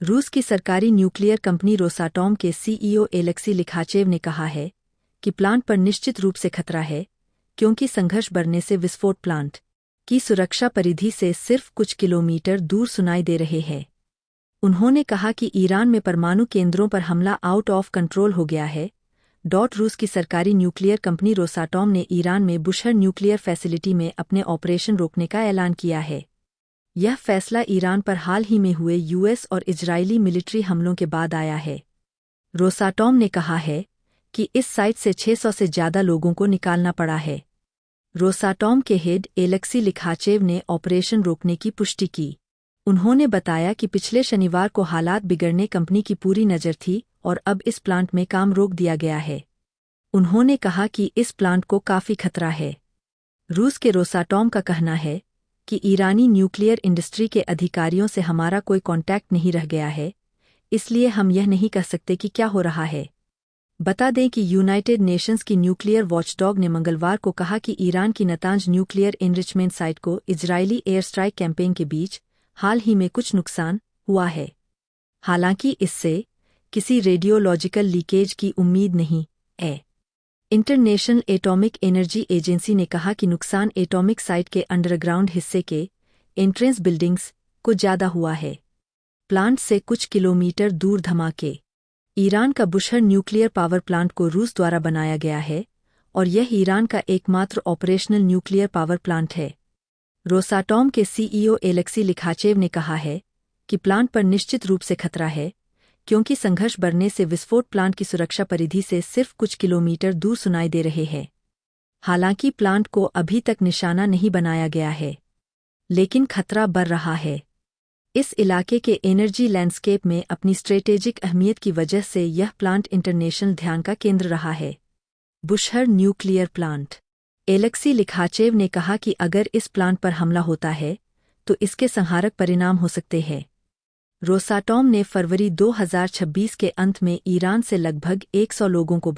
रूस की सरकारी न्यूक्लियर कंपनी रोसाटॉम के सीईओ एलेक्सी लिखाचेव ने कहा है कि प्लांट पर निश्चित रूप से खतरा है, क्योंकि संघर्ष बढ़ने से विस्फोट प्लांट की सुरक्षा परिधि से सिर्फ कुछ किलोमीटर दूर सुनाई दे रहे हैं। उन्होंने कहा कि ईरान में परमाणु केंद्रों पर हमला आउट ऑफ कंट्रोल हो गया है। रूस की सरकारी न्यूक्लियर कंपनी रोसाटॉम ने ईरान में बुशहर न्यूक्लियर फैसिलिटी में अपने ऑपरेशन रोकने का ऐलान किया है। यह फैसला ईरान पर हाल ही में हुए यूएस और इजरायली मिलिट्री हमलों के बाद आया है। रोसाटॉम ने कहा है कि इस साइट से 600 से ज़्यादा लोगों को निकालना पड़ा है। रोसाटॉम के हेड एलेक्सी लिखाचेव ने ऑपरेशन रोकने की पुष्टि की। उन्होंने बताया कि पिछले शनिवार को हालात बिगड़ने कंपनी की पूरी नज़र थी और अब इस प्लांट में काम रोक दिया गया है। उन्होंने कहा कि इस प्लांट को काफ़ी खतरा है। रूस के रोसाटॉम का कहना है कि ईरानी न्यूक्लियर इंडस्ट्री के अधिकारियों से हमारा कोई कांटेक्ट नहीं रह गया है, इसलिए हम यह नहीं कह सकते कि क्या हो रहा है। बता दें कि यूनाइटेड नेशंस की न्यूक्लियर वॉचडॉग ने मंगलवार को कहा कि ईरान की नतांज न्यूक्लियर एनरिचमेंट साइट को इजरायली एयर स्ट्राइक कैंपेन के बीच हाल ही में कुछ नुकसान हुआ है। हालांकि इससे किसी रेडियोलॉजिकल लीकेज की उम्मीद नहीं है। इंटरनेशनल एटॉमिक एनर्जी एजेंसी ने कहा कि नुकसान एटॉमिक साइट के अंडरग्राउंड हिस्से के एंट्रेंस बिल्डिंग्स को ज़्यादा हुआ है। प्लांट से कुछ किलोमीटर दूर धमाके। ईरान का बुशहर न्यूक्लियर पावर प्लांट को रूस द्वारा बनाया गया है और यह ईरान का एकमात्र ऑपरेशनल न्यूक्लियर पावर प्लांट है। रोसाटॉम के सीईओ एलेक्सी लिखाचेव ने कहा है कि प्लांट पर निश्चित रूप से खतरा है, क्योंकि संघर्ष बढ़ने से विस्फोट प्लांट की सुरक्षा परिधि से सिर्फ कुछ किलोमीटर दूर सुनाई दे रहे हैं। हालांकि प्लांट को अभी तक निशाना नहीं बनाया गया है, लेकिन खतरा बढ़ रहा है। इस इलाके के एनर्जी लैंडस्केप में अपनी स्ट्रेटेजिक अहमियत की वजह से यह प्लांट इंटरनेशनल ध्यान का केंद्र रहा है। Bushehr nuclear plant. Alexei Likhachev ने कहा कि अगर इस प्लांट पर हमला होता है तो इसके संहारक परिणाम हो सकते हैं। रोसाटॉम ने फरवरी 2026 के अंत में ईरान से लगभग 100 लोगों को